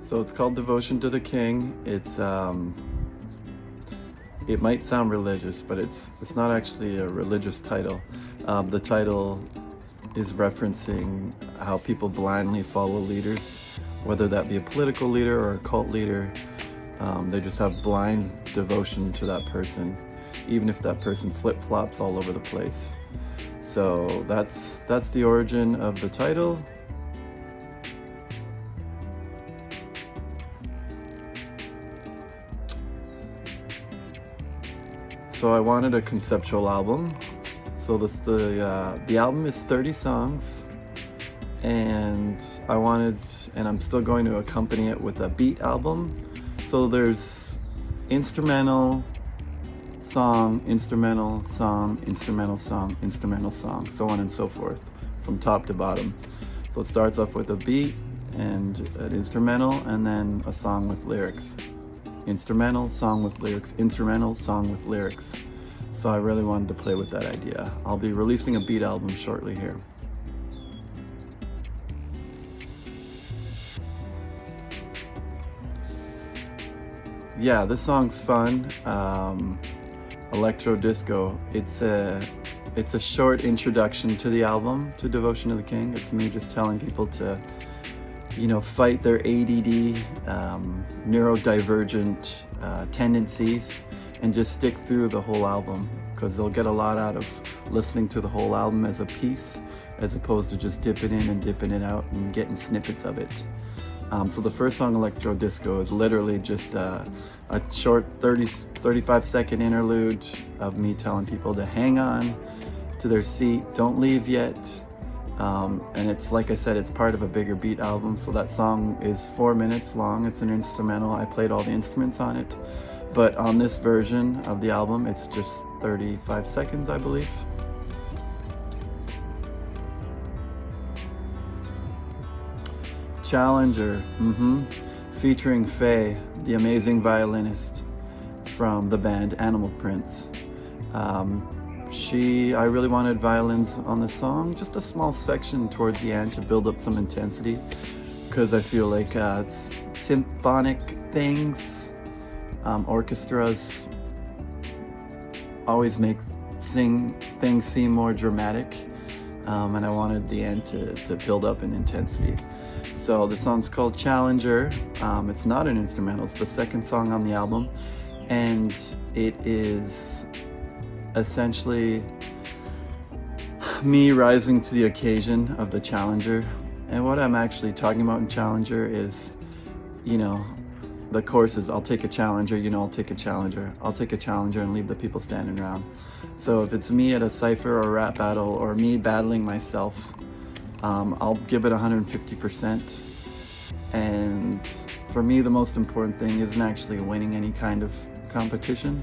So it's called Devotion to the King. It might sound religious, but it's not actually a religious title. The title is referencing how people blindly follow leaders, whether that be a political leader or a cult leader. They just have blind devotion to that person, even if that person flip-flops all over the place. So that's the origin of the title. So I wanted a conceptual album. So the album is 30 songs, and I'm still going to accompany it with a beat album. So there's instrumental song, instrumental song, instrumental song, instrumental song, so on and so forth, from top to bottom. So it starts off with a beat and an instrumental, and then a song with lyrics. Instrumental, song with lyrics, instrumental, song with lyrics. So I really wanted to play with that idea. I'll be releasing a beat album shortly here. Yeah, this song's fun. Electro disco. It's a short introduction to the album, to Devotion to the King. It's me just telling people to, fight their ADD, neurodivergent tendencies, and just stick through the whole album, because they'll get a lot out of listening to the whole album as a piece, as opposed to just dipping in and dipping it out and getting snippets of it. So the first song, Electro Disco, is literally just a short 35-second interlude of me telling people to hang on to their seat, don't leave yet. And it's, like I said, it's part of a bigger beat album. So that song is 4 minutes long. It's an instrumental. I played all the instruments on it. But on this version of the album, it's just 35 seconds, I believe. Challenger, featuring Faye, the amazing violinist from the band Animal Prince. I really wanted violins on the song, just a small section towards the end to build up some intensity, because I feel like symphonic things, orchestras always make things seem more dramatic, and I wanted the end to build up in intensity. So the song's called Challenger. It's not an instrumental, it's the second song on the album, and it is essentially me rising to the occasion of the challenger. And what I'm actually talking about in Challenger is, the chorus is, I'll take a challenger, I'll take a challenger. I'll take a challenger and leave the people standing around. So if it's me at a cypher or rap battle, or me battling myself, I'll give it 150%. And for me, the most important thing isn't actually winning any kind of competition.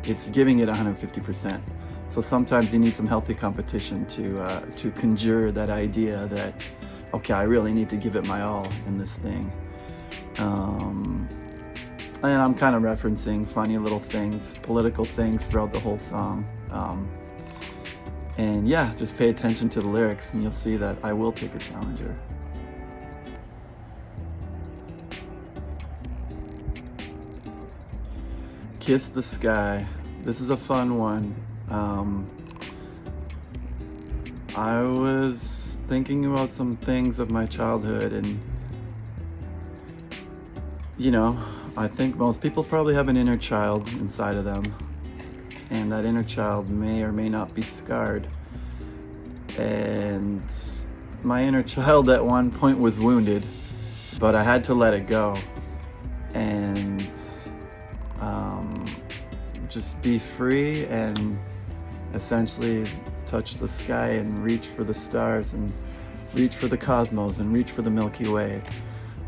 It's giving it 150%. So sometimes you need some healthy competition to conjure that idea that, okay, I really need to give it my all in this thing. And I'm kind of referencing funny little things, political things throughout the whole song. And yeah, just pay attention to the lyrics and you'll see that I will take a challenger. Kiss the Sky. This is a fun one. I was thinking about some things of my childhood, and I think most people probably have an inner child inside of them, and that inner child may or may not be scarred. And my inner child at one point was wounded, but I had to let it go and just be free and essentially touch the sky and reach for the stars and reach for the cosmos and reach for the Milky Way.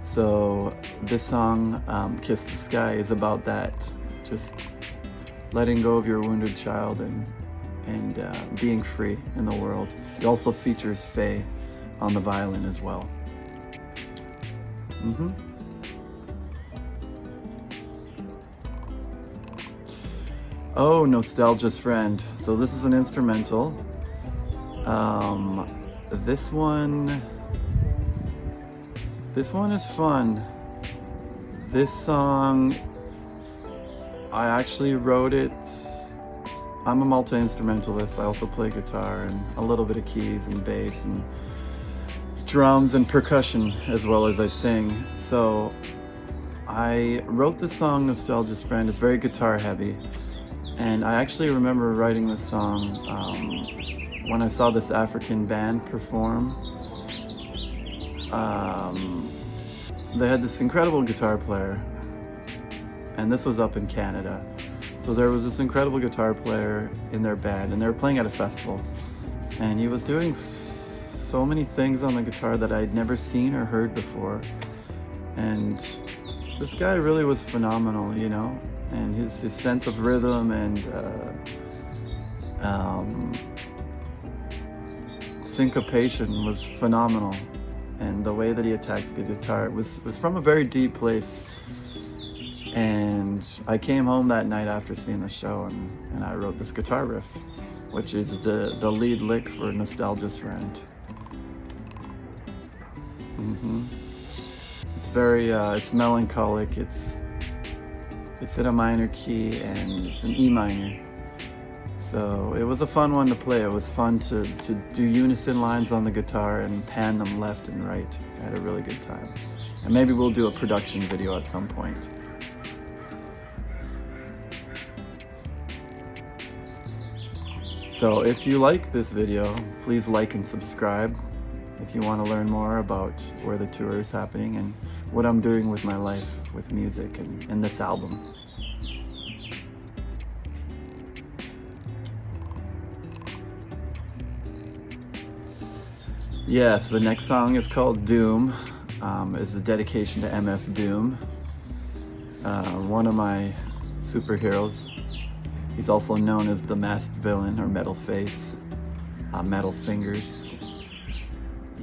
So this song, Kiss the Sky, is about that, just letting go of your wounded child and being free in the world. It also features Faye on the violin as well. Oh, Nostalgia's Friend. So this is an instrumental. This one is fun. This song, I actually wrote it. I'm a multi-instrumentalist. I also play guitar and a little bit of keys and bass and drums and percussion as well as I sing. So I wrote this song, Nostalgia's Friend. It's very guitar heavy. And I actually remember writing this song when I saw this African band perform. They had this incredible guitar player, and this was up in Canada. So there was this incredible guitar player in their band, and they were playing at a festival. And he was doing so many things on the guitar that I'd never seen or heard before. And this guy really was phenomenal, you know? And his sense of rhythm and syncopation was phenomenal. And the way that he attacked the guitar was from a very deep place. And I came home that night after seeing the show, and I wrote this guitar riff, which is the lead lick for Nostalgia's Friend. It's very, it's melancholic, it's in a minor key, and it's an E minor. So it was a fun one to play. It was fun to do unison lines on the guitar and pan them left and right. I had a really good time. And maybe we'll do a production video at some point. So if you like this video, please like and subscribe if you want to learn more about where the tour is happening and what I'm doing with my life with music and this album. Yes, the next song is called Doom. It's a dedication to MF Doom, one of my superheroes. He's also known as the Masked Villain or Metal Face, Metal Fingers.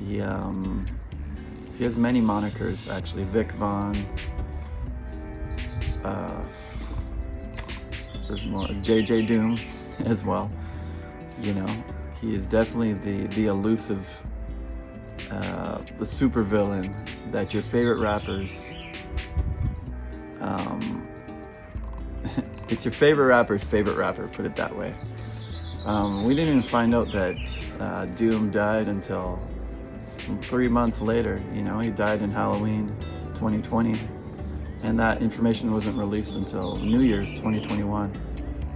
He has many monikers actually. Vic Vaughn. There's more. JJ Doom as well. You know, he is definitely the elusive, the super villain that your favorite rappers. It's your favorite rapper's favorite rapper, put it that way. We didn't even find out that Doom died until 3 months later. You know, he died in Halloween 2020, and that information wasn't released until New Year's 2021.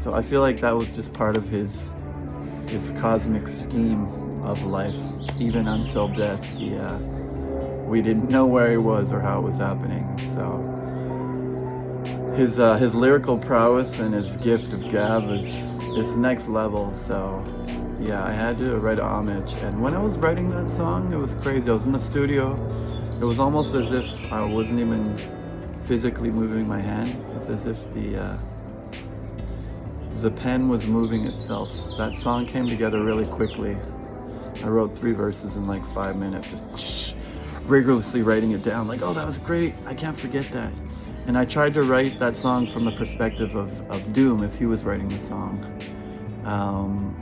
So I feel like that was just part of his cosmic scheme of life. Even until death, we didn't know where he was or how it was happening. So his lyrical prowess and his gift of gab is next level. So yeah, I had to write a homage. And when I was writing that song, it was crazy. I was in the studio. It was almost as if I wasn't even physically moving my hand. It's as if the pen was moving itself. That song came together really quickly. I wrote 3 verses in like 5 minutes, just rigorously writing it down. Like, oh, that was great. I can't forget that. And I tried to write that song from the perspective of Doom if he was writing the song.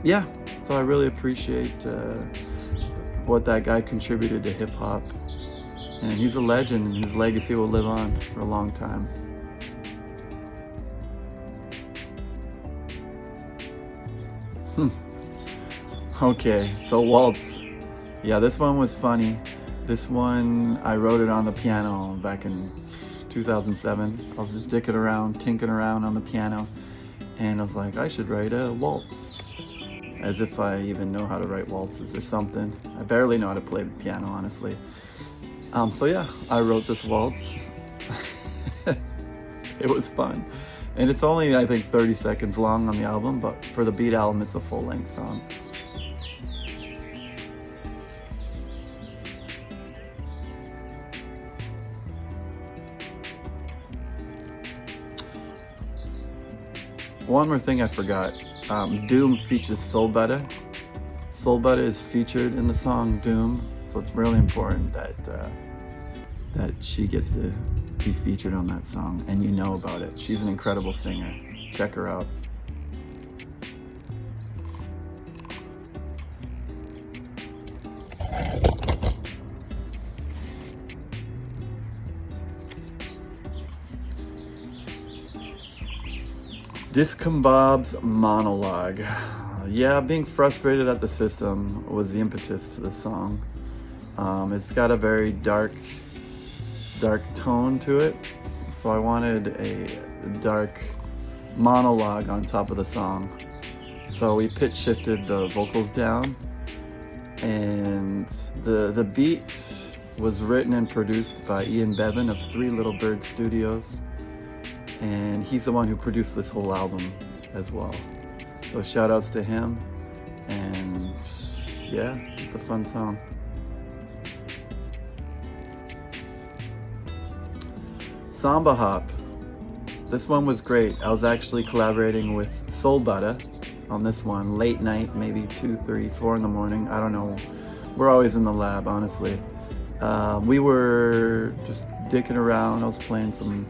Yeah, so I really appreciate what that guy contributed to hip hop. And he's a legend, and his legacy will live on for a long time. Okay, so Waltz. Yeah, this one was funny. This one, I wrote it on the piano back in 2007. I was just dicking around, tinkering around on the piano, and I was like, I should write a waltz. As if I even know how to write waltzes or something. I barely know how to play the piano, honestly. So yeah, I wrote this waltz. It was fun. And it's only, I think, 30 seconds long on the album, but for the Beat album, it's a full-length song. One more thing I forgot. Doom features Soul Butta. Soul Butta is featured in the song Doom, so it's really important that she gets to be featured on that song, and you know about it. She's an incredible singer. Check her out. Discombob's monologue. Yeah, being frustrated at the system was the impetus to the song. It's got a very dark tone to it, so I wanted a dark monologue on top of the song. So we pitch shifted the vocals down, and the beat was written and produced by Ian Bevan of Three Little Bird Studios, and he's the one who produced this whole album as well. So shout outs to him, and yeah, it's a fun song. Samba Hop. This one was great. I was actually collaborating with Soul Butter on this one, late night, maybe 2, 3, 4 in the morning. I don't know. We're always in the lab, honestly. We were just dicking around. I was playing some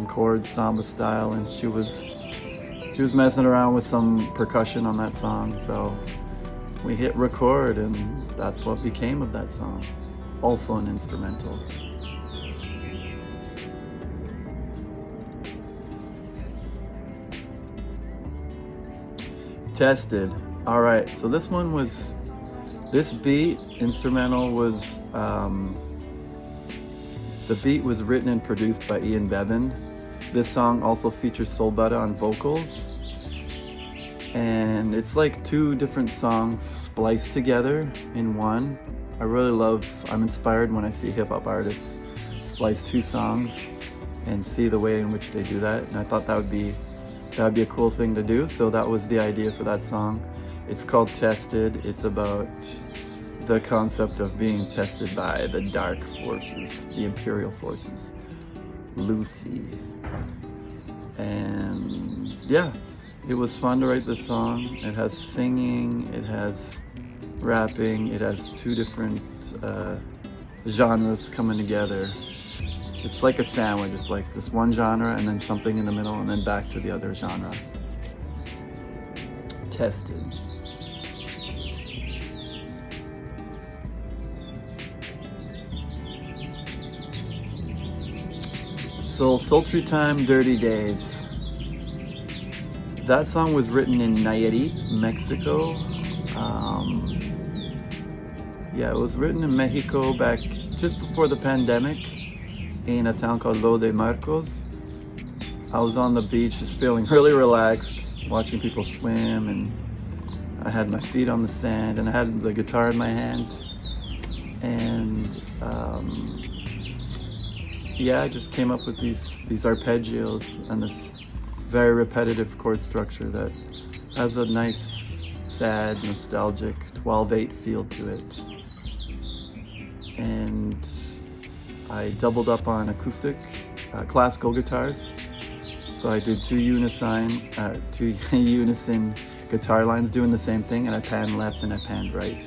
chords, samba style, and she was messing around with some percussion on that song. So we hit record, and that's what became of that song. Also an instrumental. Tested. All right, so this beat instrumental was the beat was written and produced by Ian Bevan. This song also features Soul Butter on vocals, and it's like 2 different songs spliced together in one. I'm inspired when I see hip-hop artists splice 2 songs and see the way in which they do that, and I thought that would be a cool thing to do, so that was the idea for that song. It's called Tested. It's about the concept of being tested by the dark forces, the imperial forces, Lucy. And yeah, it was fun to write this song. It has singing, it has rapping, it has 2 different genres coming together. It's like a sandwich. It's like this one genre and then something in the middle and then back to the other genre. Tested. So Sultry Time, Dirty Days. That song was written in Nayarit, Mexico. Yeah, it was written in Mexico back just before the pandemic, in a town called Lo de Marcos. I was on the beach just feeling really relaxed, watching people swim, and I had my feet on the sand and I had the guitar in my hand, and yeah, I just came up with these arpeggios and this very repetitive chord structure that has a nice, sad, nostalgic 12/8 feel to it. And I doubled up on acoustic, classical guitars. So I did 2 unison guitar lines doing the same thing, and I panned left and I panned right.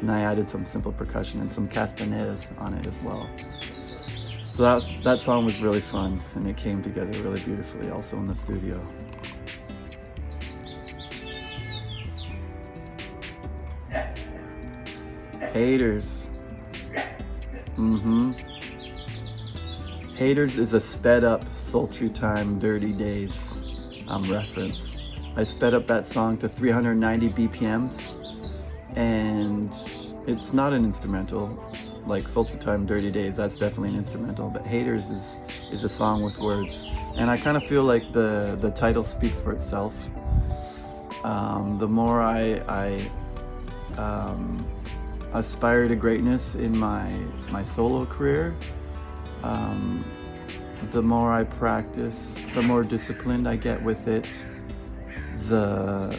And I added some simple percussion and some castanets on it as well. So that song was really fun, and it came together really beautifully also in the studio. Haters. Haters is a sped up Sultry Time, Dirty Days reference. I sped up that song to 390 BPMs, and it's not an instrumental like Sultry Time, Dirty Days. That's definitely an instrumental, but Haters is a song with words, and I kind of feel like the title speaks for itself. The more I aspire to greatness in my solo career, the more I practice, the more disciplined I get with it, the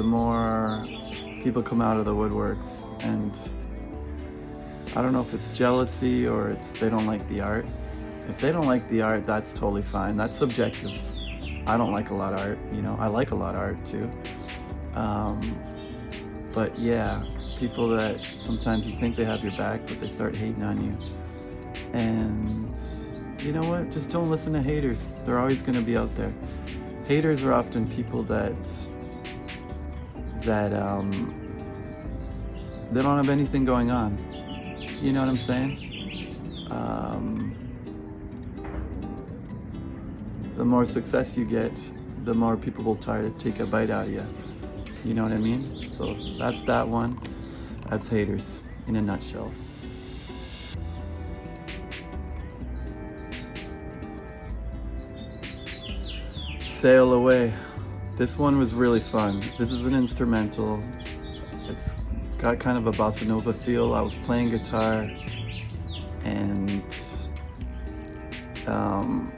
more people come out of the woodworks. And I don't know if it's jealousy or it's they don't like the art. If they don't like the art, that's totally fine. That's subjective. I don't like a lot of art, I like a lot of art too. But yeah, people that sometimes you think they have your back, but they start hating on you. And you know what? Just don't listen to haters. They're always going to be out there. Haters are often people that they don't have anything going on. You know what I'm saying? the more success you get, the more people will try to take a bite out of you. You know what I mean? So that's that one. That's Haters in a nutshell. Sail Away. This one was really fun. This is an instrumental. It's got kind of a bossa nova feel. I was playing guitar, and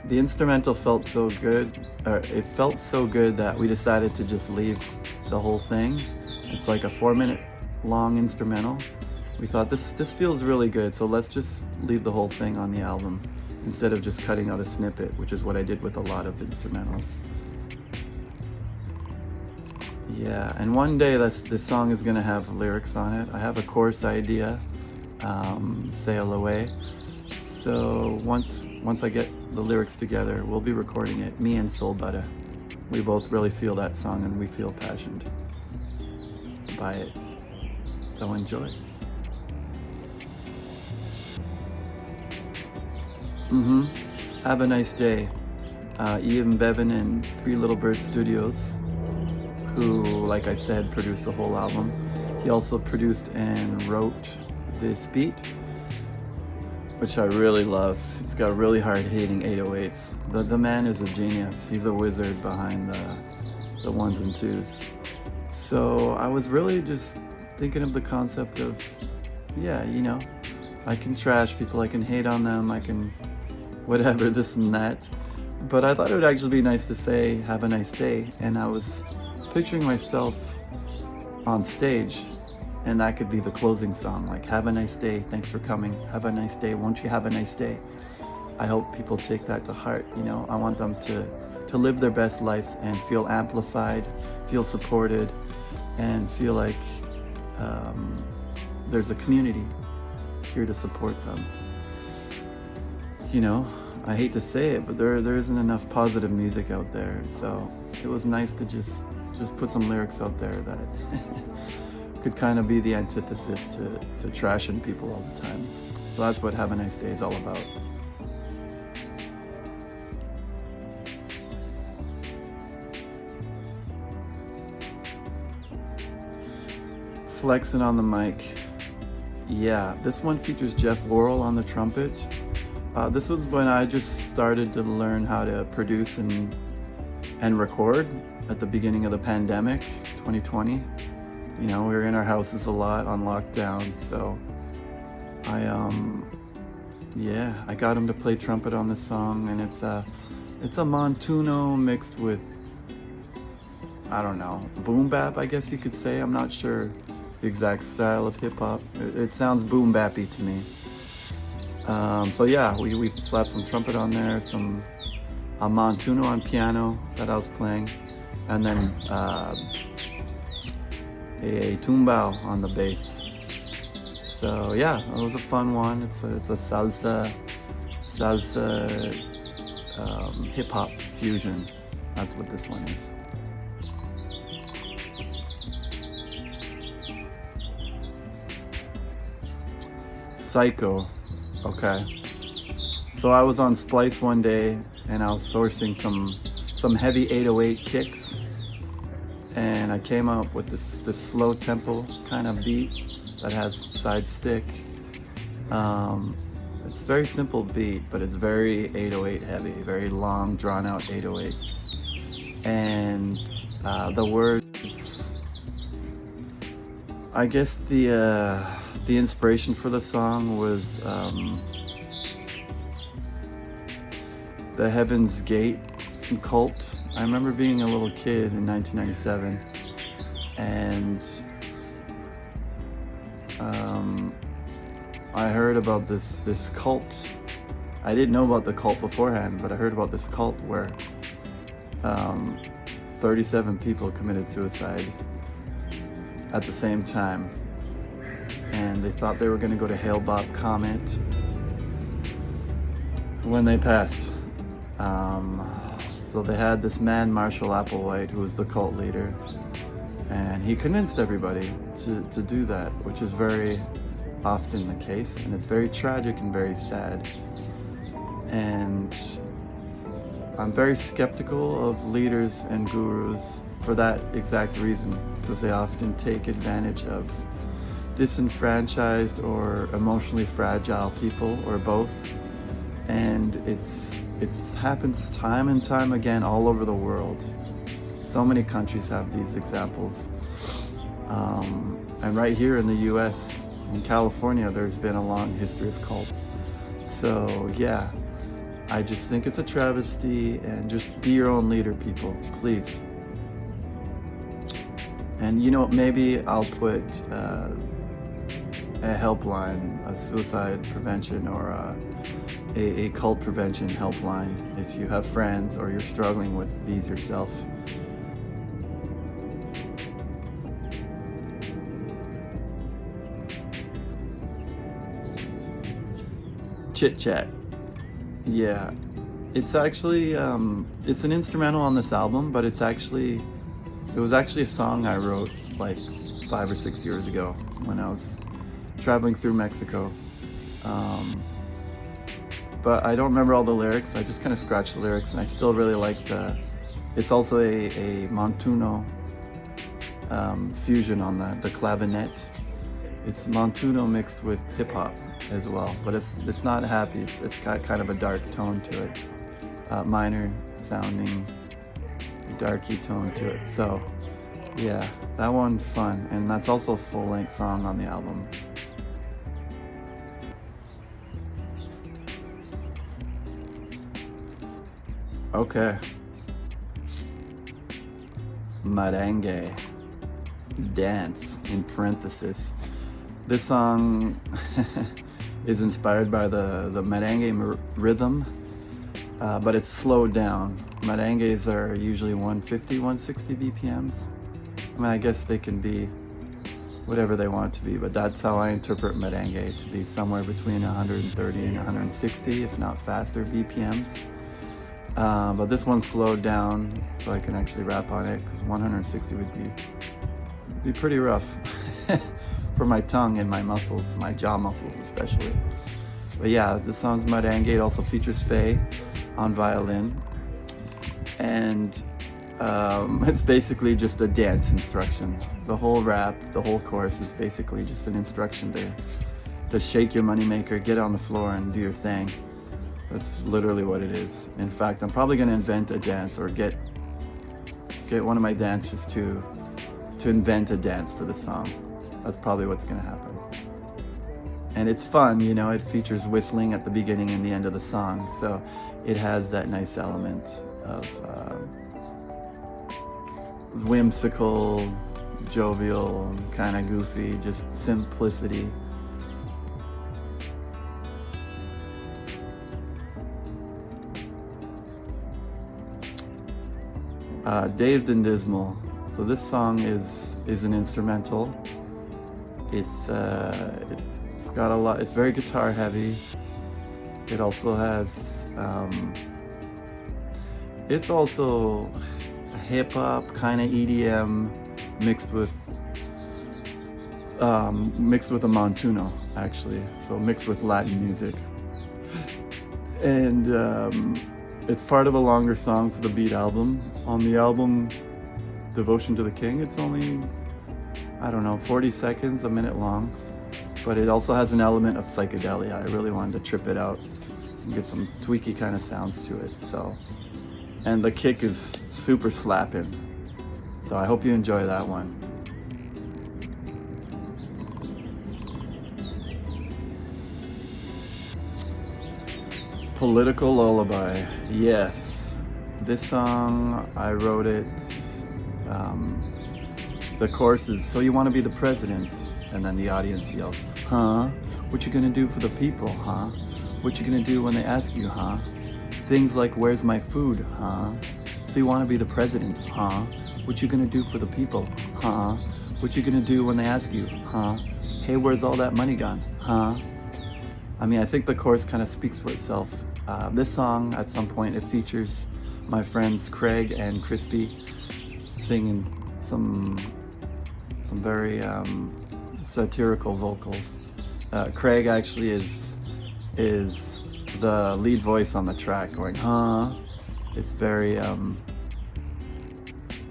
the instrumental felt so good, or it felt so good that we decided to just leave the whole thing. It's like a 4-minute long instrumental. We thought this feels really good, so let's just leave the whole thing on the album instead of just cutting out a snippet, which is what I did with a lot of instrumentals. Yeah, and one day this song is gonna have lyrics on it. I have a chorus idea, Sail Away. So once I get the lyrics together, we'll be recording it, me and Soul Butter. We both really feel that song and we feel passionate by it. So enjoy. Have a Nice Day. Ian Bevan and Three Little Bird Studios, who, like I said, produced the whole album. He also produced and wrote this beat, which I really love. It's got really hard-hitting 808s. The man is a genius. He's a wizard behind the ones and twos. So I was really just thinking of the concept of, yeah, you know, I can trash people, I can hate on them, I can whatever, this and that. But I thought it would actually be nice to say, have a nice day. And I was picturing myself on stage, and that could be the closing song, like, have a nice day, thanks for coming, have a nice day, won't you have a nice day? I hope people take that to heart, you know. I want them to live their best lives and feel amplified, feel supported, and feel like there's a community here to support them. You know, I hate to say it, but there isn't enough positive music out there, so it was nice to just put some lyrics out there that could kind of be the antithesis to trashing people all the time. So that's what Have a Nice Day is all about. Flexing on the mic. Yeah, this one features Jeff Worrell on the trumpet. This was when I just started to learn how to produce and record at the beginning of the pandemic, 2020. You know, we were in our houses a lot on lockdown, so I got him to play trumpet on this song, and it's a montuno mixed with, I don't know, boom bap, I guess you could say. I'm not sure the exact style of hip hop. It sounds boom bappy to me. So yeah, we slapped some trumpet on there, a montuno on piano that I was playing, and then a tumbao on the bass. So yeah, it was a fun one. It's a salsa hip hop fusion. That's what this one is. Psycho. Okay. So I was on Splice one day and I was sourcing some heavy 808 kicks, and I came up with this slow tempo kind of beat that has side stick. It's a very simple beat, but it's very 808 heavy, very long, drawn out 808s. And the words, I guess the inspiration for the song was the Heaven's Gate cult. I remember being a little kid in 1997, and I heard about this cult. I didn't know about the cult beforehand, but I heard about this cult where 37 people committed suicide at the same time, and they thought they were going to go to Hale-Bopp Comet when they passed. So they had this man, Marshall Applewhite, who was the cult leader, and he convinced everybody to do that, which is very often the case, and it's very tragic and very sad. And I'm very skeptical of leaders and gurus for that exact reason, because they often take advantage of disenfranchised or emotionally fragile people, or both. And it's happens time and time again all over the world. So many countries have these examples. And right here in the US, in California, there's been a long history of cults. So yeah, I just think it's a travesty, and just be your own leader, people, please. And you know, maybe I'll put a helpline, a suicide prevention, or a cult prevention helpline if you have friends or you're struggling with these yourself. Chit Chat. Yeah, it's actually it's an instrumental on this album, but it was actually a song I wrote like 5 or 6 years ago when I was traveling through Mexico. But I don't remember all the lyrics. I just kind of scratched the lyrics, and I still really like it's also a Montuno fusion on the clavinet. It's Montuno mixed with hip hop as well, but it's not happy. It's got kind of a dark tone to it, minor sounding, darky tone to it. So yeah, that one's fun, and that's also a full-length song on the album. Okay. Merengue. Dance, in parenthesis. This song is inspired by the merengue rhythm, but it's slowed down. Merengues are usually 150, 160 BPMs. I mean, I guess they can be whatever they want to be, but that's how I interpret merengue, to be somewhere between 130 and 160, if not faster, BPMs. But this one's slowed down so I can actually rap on it, because 160 would be pretty rough for my tongue and my muscles, my jaw muscles especially. But yeah, the song's merengue. It also features Faye on violin, and it's basically just a dance instruction. The whole rap, the whole chorus is basically just an instruction to shake your moneymaker, get on the floor and do your thing. That's literally what it is. In fact, I'm probably going to invent a dance, or get one of my dancers to invent a dance for the song. That's probably what's going to happen. And it's fun, you know, it features whistling at the beginning and the end of the song, so it has that nice element of whimsical, jovial, kind of goofy, just simplicity. Dazed and Dismal. So this song is an instrumental. It's got a lot. It's very guitar heavy. It also has. It's also hip hop, kind of EDM, mixed with a montuno, actually. So mixed with Latin music. And it's part of a longer song for the Beat album. On the album Devotion to the King, it's only, I don't know, 40 seconds, a minute long. But it also has an element of psychedelia. I really wanted to trip it out and get some tweaky kind of sounds to it. So, and the kick is super slapping. So I hope you enjoy that one. Political Lullaby. Yes, this song, I wrote it. The chorus is, so you want to be the president? And then the audience yells, huh? What you gonna do for the people, huh? What you gonna do when they ask you, huh? Things like, where's my food, huh? So you want to be the president, huh? What you gonna do for the people, huh? What you gonna do when they ask you, huh? Hey, where's all that money gone, huh? I mean, I think the chorus kind of speaks for itself. This song, at some point, it features my friends Craig and Crispy singing some very satirical vocals. Craig actually is the lead voice on the track, going, huh? It's very,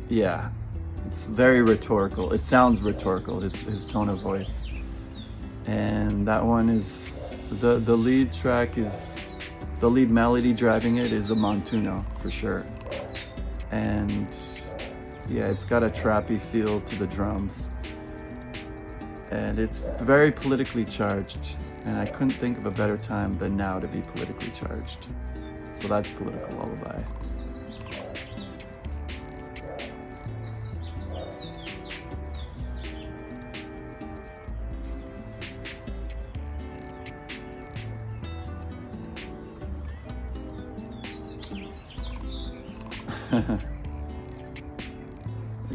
yeah, it's very rhetorical. It sounds rhetorical, his tone of voice. And that one is, the lead track is, the lead melody driving it is a Montuno, for sure. And yeah, it's got a trappy feel to the drums. And it's very politically charged. And I couldn't think of a better time than now to be politically charged. So that's Political Lullaby.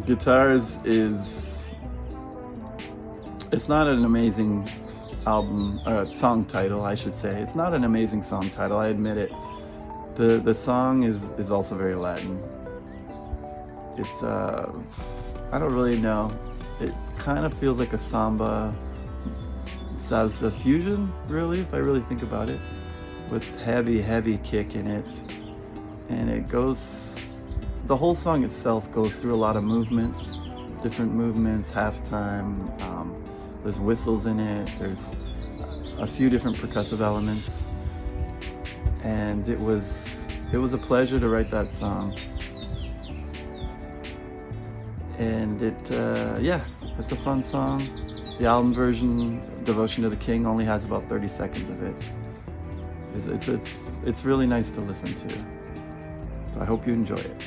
Guitars is, it's not an amazing album, or song title, I should say. It's not an amazing song title, I admit it. The song is also very Latin. It's, I don't really know. It kind of feels like a samba, salsa fusion, really, if I really think about it, with heavy kick in it. And it goes, the whole song itself goes through a lot of movements, different movements, halftime. There's whistles in it. There's a few different percussive elements, and it was a pleasure to write that song. And yeah, it's a fun song. The album version, Devotion to the King, only has about 30 seconds of it. It's really nice to listen to. So I hope you enjoy it.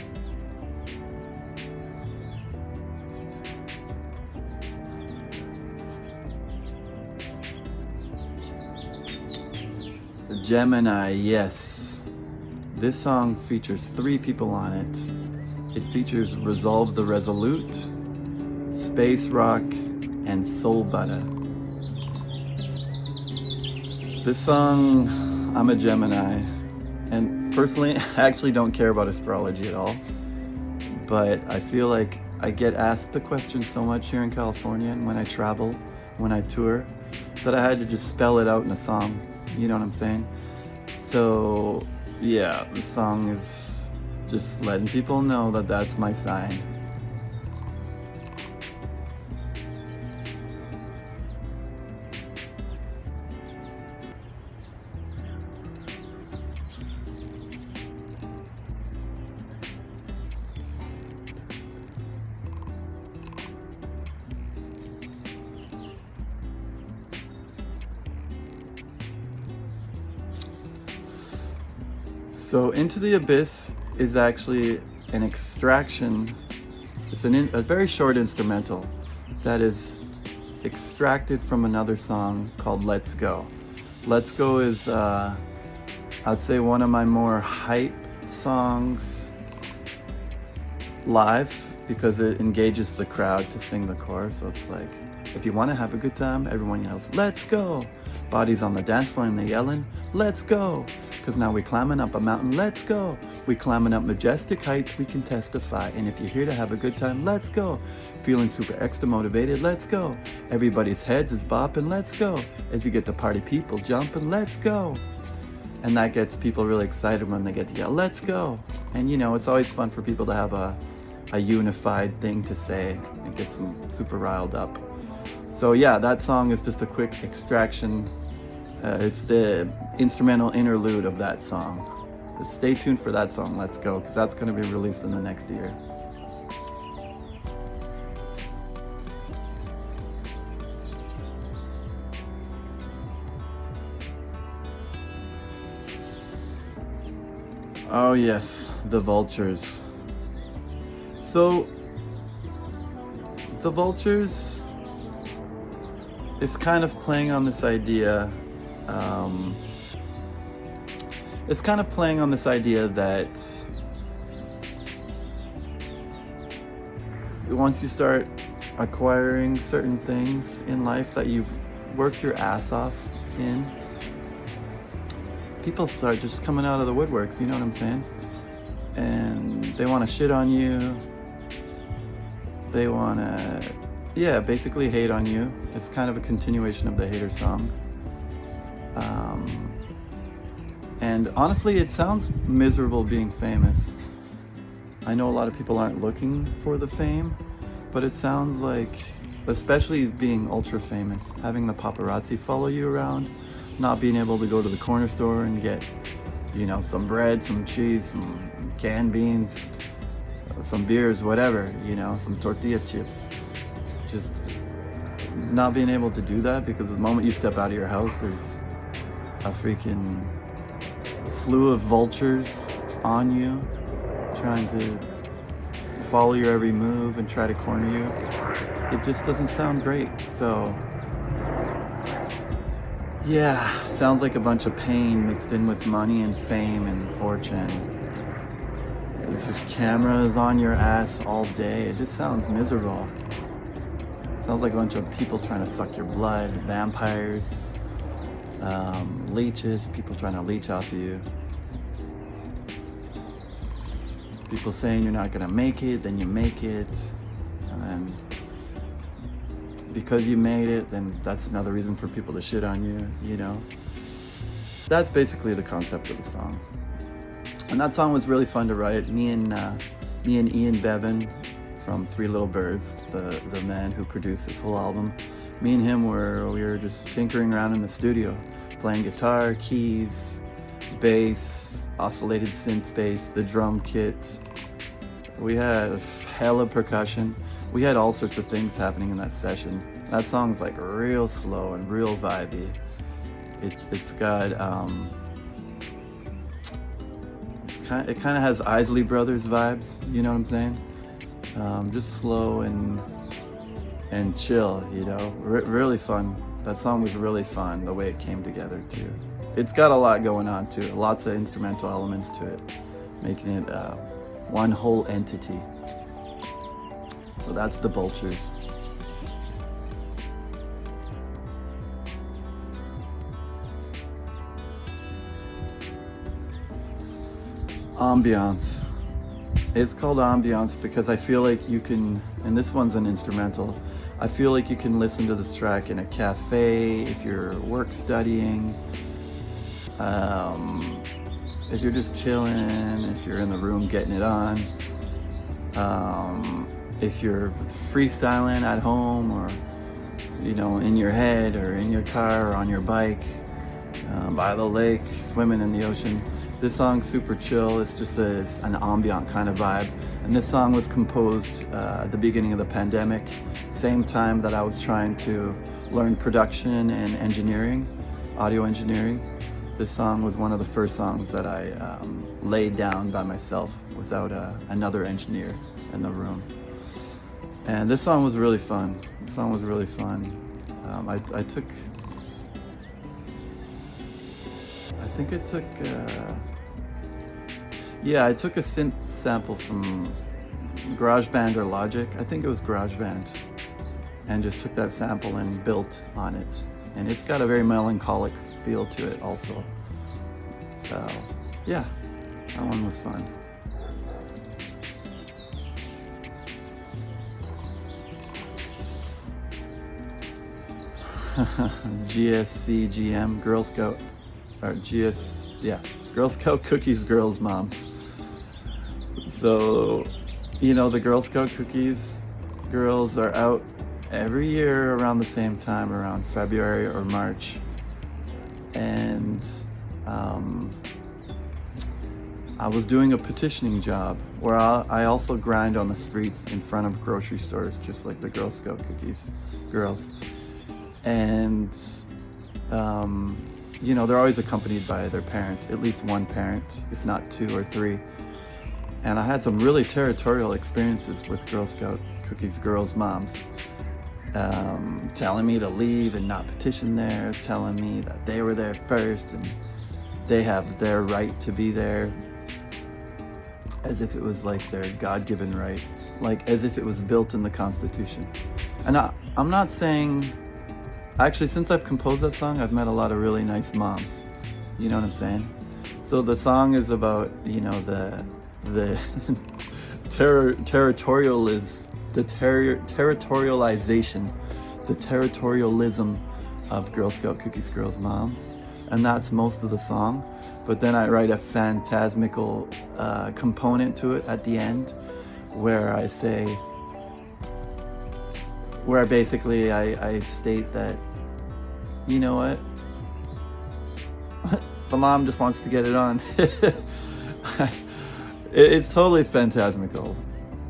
Gemini, yes. This song features 3 people on it. It features Resolve the Resolute, Space Rock, and Soul Butter. This song, I'm a Gemini, and personally, I actually don't care about astrology at all, but I feel like I get asked the question so much here in California and when I travel, when I tour, that I had to just spell it out in a song. You know what I'm saying? So yeah, the song is just letting people know that that's my sign. So Into the Abyss is actually an extraction. It's a very short instrumental that is extracted from another song called Let's Go. Let's Go is, I'd say, one of my more hype songs live, because it engages the crowd to sing the chorus. So it's like, if you want to have a good time, everyone yells, "Let's go!" Bodies on the dance floor and they yelling, "Let's go!" Because now we're climbing up a mountain, let's go! We're climbing up majestic heights, we can testify. And if you're here to have a good time, let's go! Feeling super extra motivated, let's go! Everybody's heads is bopping, let's go! As you get the party people jumping, let's go! And that gets people really excited when they get to yell, "Let's go!" And you know, it's always fun for people to have a unified thing to say. It gets them super riled up. So yeah, that song is just a quick extraction. It's the instrumental interlude of that song. But stay tuned for that song, Let's Go, because that's going to be released in the next year. Oh yes, the Vultures. So, the Vultures is kind of playing on this idea. It's kind of playing on this idea that once you start acquiring certain things in life that you've worked your ass off in, people start just coming out of the woodworks, you know what I'm saying? And they want to shit on you. They want to, yeah, basically hate on you. It's kind of a continuation of the hater song. And honestly, it sounds miserable being famous. I know a lot of people aren't looking for the fame, but it sounds like, especially being ultra famous, having the paparazzi follow you around, not being able to go to the corner store and get, some bread, some cheese, some canned beans, some beers, whatever, some tortilla chips. Just not being able to do that, because the moment you step out of your house, there's a freaking slew of vultures on you, trying to follow your every move and try to corner you. It just doesn't sound great. So yeah, sounds like a bunch of pain mixed in with money and fame and fortune. It's just cameras on your ass all day. It just sounds miserable. Sounds like a bunch of people trying to suck your blood, vampires, leeches, people trying to leech off of you. People saying you're not gonna make it, then you make it, and then because you made it, then that's another reason for people to shit on you, That's basically the concept of the song. And that song was really fun to write. Me and Ian Bevan from Three Little Birds, the man who produced this whole album, me and him we were just tinkering around in the studio, playing guitar, keys, bass, oscillated synth bass, the drum kit. We had hella percussion. We had all sorts of things happening in that session. That song's like real slow and real vibey. It's got it kind of has Isley Brothers vibes. You know what I'm saying? Just slow and chill. Really fun. That song was really fun. The way it came together too. It's got a lot going on too. Lots of instrumental elements to it, making it one whole entity. So that's the Vultures. Ambiance. It's called Ambiance because I feel like you can, and this one's an instrumental, I feel like you can listen to this track in a cafe, if you're work studying, if you're just chilling, if you're in the room getting it on, if you're freestyling at home, or in your head, or in your car, or on your bike, by the lake, swimming in the ocean. This song's super chill. It's just an ambient kind of vibe. And this song was composed at the beginning of the pandemic, same time that I was trying to learn production and engineering, audio engineering. This song was one of the first songs that I laid down by myself without another engineer in the room. And this song was really fun. This song was really fun. I took a synth sample from GarageBand or Logic. I think it was GarageBand. And just took that sample and built on it. And it's got a very melancholic feel to it also. So, yeah, that one was fun. GSCGM, Girl Scout, or Girl Scout Cookies Girls Moms. So, the Girl Scout Cookies girls are out every year around the same time, around February or March. And I was doing a petitioning job where I also grind on the streets in front of grocery stores, just like the Girl Scout Cookies girls. And they're always accompanied by their parents, at least one parent, if not two or three. And I had some really territorial experiences with Girl Scout Cookies girls' moms, telling me to leave and not petition there, telling me that they were there first and they have their right to be there, as if it was like their God-given right, like as if it was built in the Constitution. And I'm not saying, actually, since I've composed that song, I've met a lot of really nice moms. You know what I'm saying? So the song is about, the territorialization, the territorialism of Girl Scout Cookies girls' moms, and that's most of the song. But then I write a phantasmical component to it at the end, where I say, where basically I state that, you know what, the mom just wants to get it on. It's totally phantasmical.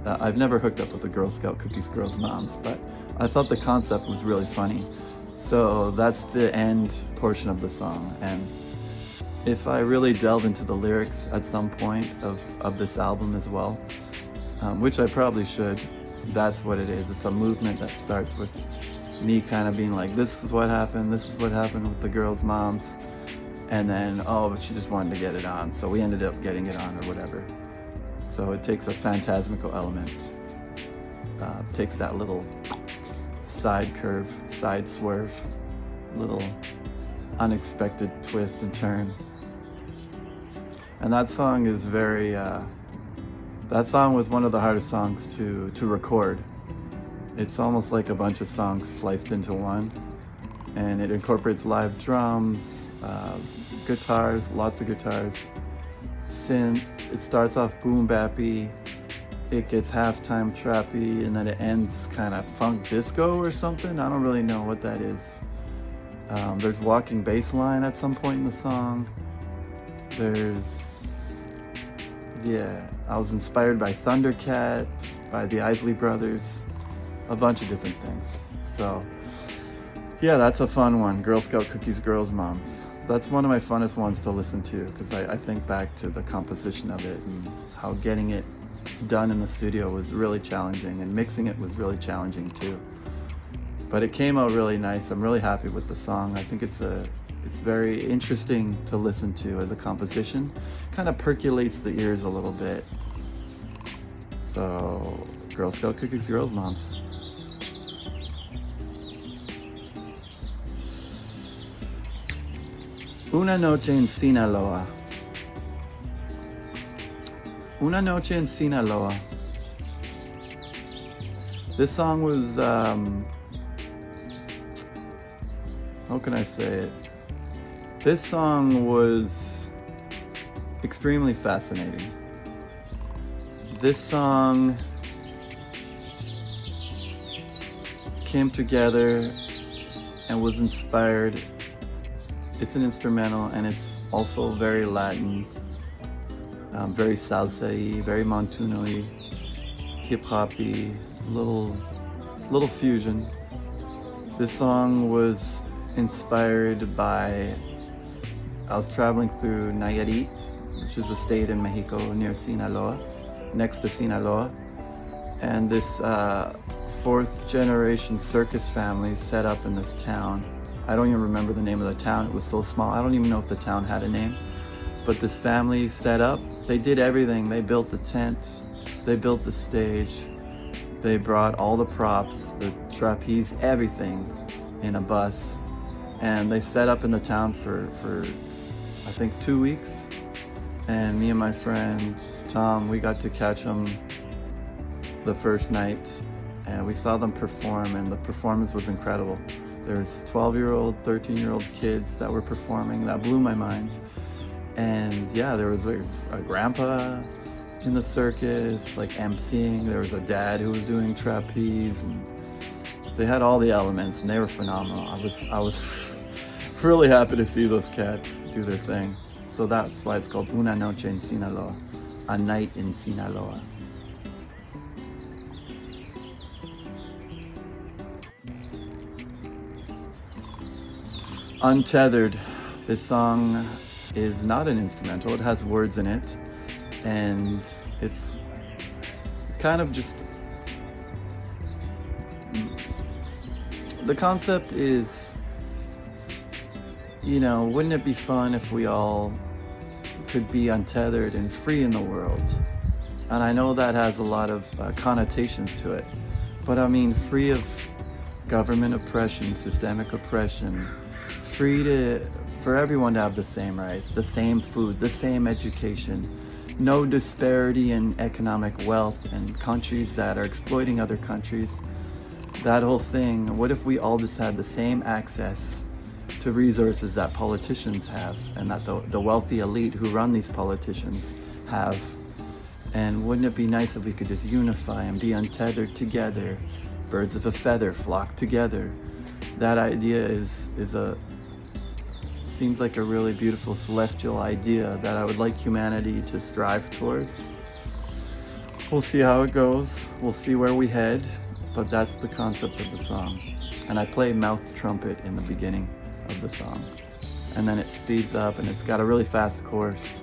I've never hooked up with a Girl Scout Cookies girls' moms, but I thought the concept was really funny. So that's the end portion of the song. And if I really delve into the lyrics at some point of this album as well, which I probably should, that's what it is. It's a movement that starts with me kind of being like, this is what happened with the girls' moms. And then, oh, but she just wanted to get it on. So we ended up getting it on or whatever. So it takes a phantasmical element, takes that little side curve, side swerve, little unexpected twist and turn. And that song is very, that song was one of the hardest songs to record. It's almost like a bunch of songs spliced into one. And it incorporates live drums, guitars, lots of guitars, synth. It starts off boom bappy, it gets halftime trappy, and then it ends kind of funk disco or something. I don't really know what that is. There's walking bass line at some point in the song. I was inspired by Thundercat, by the Isley Brothers, a bunch of different things. So yeah, that's a fun one. Girl Scout Cookies girls' moms. That's one of my funnest ones to listen to, because I think back to the composition of it and how getting it done in the studio was really challenging, and mixing it was really challenging too. But it came out really nice. I'm really happy with the song. I think it's very interesting to listen to as a composition. Kind of percolates the ears a little bit. So, Girl Scout Cookies girls' moms. Una noche en Sinaloa. Una noche en Sinaloa. This song was, how can I say it? This song was extremely fascinating. This song came together and was inspired. It's an instrumental, and it's also very Latin, very salsa-y, very montuno-y, hip-hop-y, little fusion. This song was inspired by, I was traveling through Nayarit, which is a state in Mexico near Sinaloa, next to Sinaloa, and this fourth generation circus family set up in this town. I don't even remember the name of the town. It was so small. I don't even know if the town had a name. But this family set up, they did everything. They built the tent, they built the stage, they brought all the props, the trapeze, everything in a bus. And they set up in the town for I think 2 weeks. And me and my friend Tom, we got to catch them the first night. And we saw them perform, and the performance was incredible. There's 12-year-old, 13-year-old kids that were performing. That blew my mind. And yeah, there was a grandpa in the circus, like emceeing. There was a dad who was doing trapeze, and they had all the elements, and they were phenomenal. I was really happy to see those cats do their thing. So that's why it's called Una Noche en Sinaloa, a night in Sinaloa. Untethered. This song is not an instrumental. It has words in it, and it's kind of just, the concept is, you know, wouldn't it be fun if we all could be untethered and free in the world? And I know that has a lot of connotations to it, but I mean free of government oppression, systemic oppression, free for everyone to have the same rights, the same food, the same education, no disparity in economic wealth and countries that are exploiting other countries. That whole thing, what if we all just had the same access to resources that politicians have and that the wealthy elite who run these politicians have. And wouldn't it be nice if we could just unify and be untethered together? Birds of a feather flock together. That idea seems like a really beautiful celestial idea that I would like humanity to strive towards. We'll see how it goes. We'll see where we head, but that's the concept of the song. And I play mouth trumpet in the beginning of the song. And then it speeds up and it's got a really fast chorus.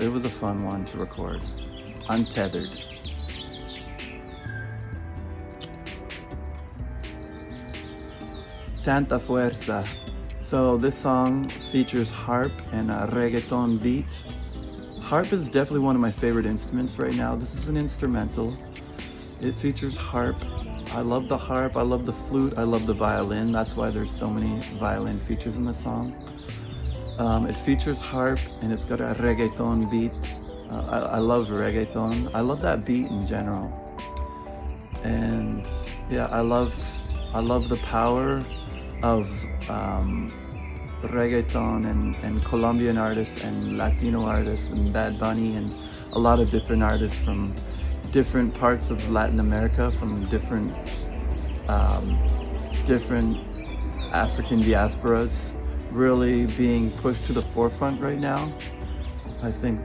It was a fun one to record. Untethered. Tanta fuerza. So this song features harp and a reggaeton beat. Harp is definitely one of my favorite instruments right now. This is an instrumental. It features harp. I love the harp, I love the flute, I love the violin. That's why there's so many violin features in the song. It features harp and it's got a reggaeton beat. I love reggaeton. I love that beat in general. And yeah, I love the power of reggaeton and Colombian artists and Latino artists and Bad Bunny and a lot of different artists from different parts of Latin America, from different African diasporas, really being pushed to the forefront right now. I think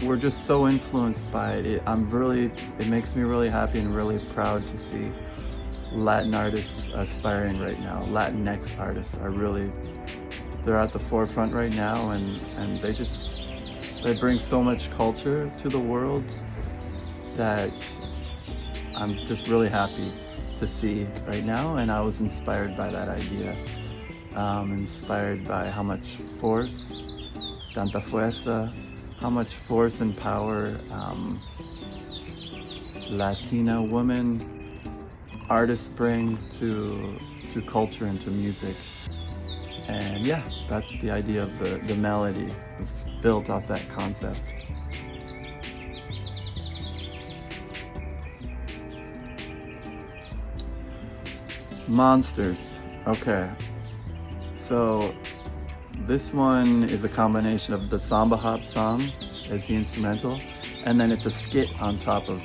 we're just so influenced by it. It makes me really happy and really proud to see Latin artists aspiring right now. Latinx artists they're at the forefront right now, and they bring so much culture to the world that I'm just really happy to see right now. And I was inspired by that idea, inspired by how much force, tanta fuerza, how much force and power Latina women artists bring to culture and to music. And yeah, that's the idea of the melody. It was built off that concept. Monsters. Okay. So this one is a combination of the samba hop song as the instrumental, and then it's a skit on top of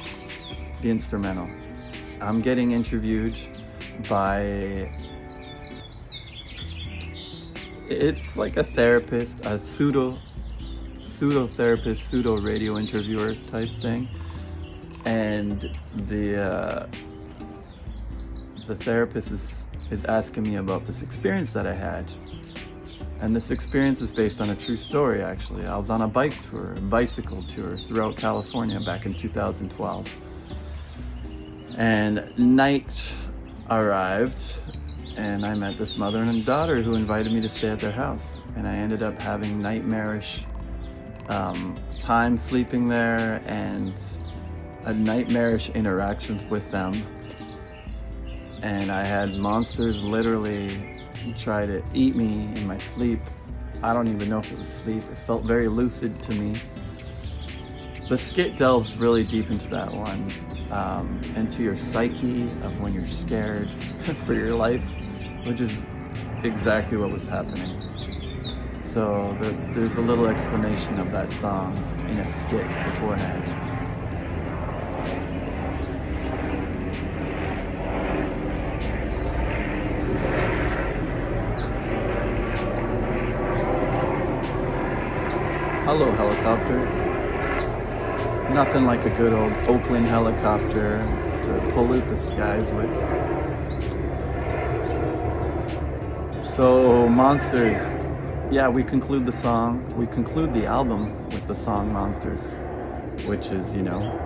the instrumental. I'm getting interviewed by, it's like a therapist, a pseudo therapist, pseudo radio interviewer type thing, and the therapist is asking me about this experience that I had. And this experience is based on a true story, actually. I was on a bicycle tour throughout California back in 2012. And night arrived, and I met this mother and daughter who invited me to stay at their house. And I ended up having nightmarish time sleeping there and a nightmarish interactions with them. And I had monsters literally try to eat me in my sleep. I don't even know if it was sleep. It felt very lucid to me. The skit delves really deep into that one, into your psyche of when you're scared for your life, which is exactly what was happening. So there's a little explanation of that song in a skit beforehand. Hello, helicopter. Nothing like a good old Oakland helicopter to pollute the skies with. So, Monsters. Yeah, we conclude the song. We conclude the album with the song Monsters, which is,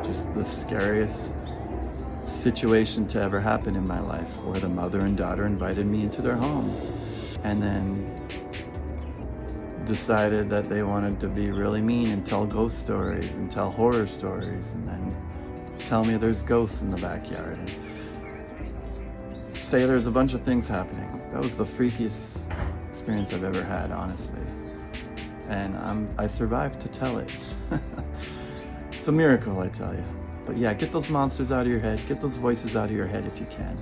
just the scariest situation to ever happen in my life, where the mother and daughter invited me into their home and then decided that they wanted to be really mean and tell ghost stories and tell horror stories and then tell me there's ghosts in the backyard and say there's a bunch of things happening. That was the freakiest experience I've ever had, honestly. And I survived to tell it. It's a miracle, I tell you. But yeah, get those monsters out of your head. Get those voices out of your head if you can.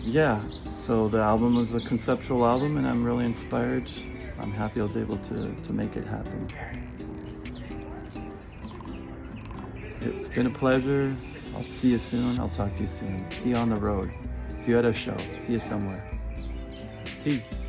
yeah, so the album was a conceptual album, and I'm really inspired. I'm happy I was able to make it happen. It's been a pleasure. I'll see you soon. I'll talk to you soon. See you on the road. See you at a show. See you somewhere. Peace.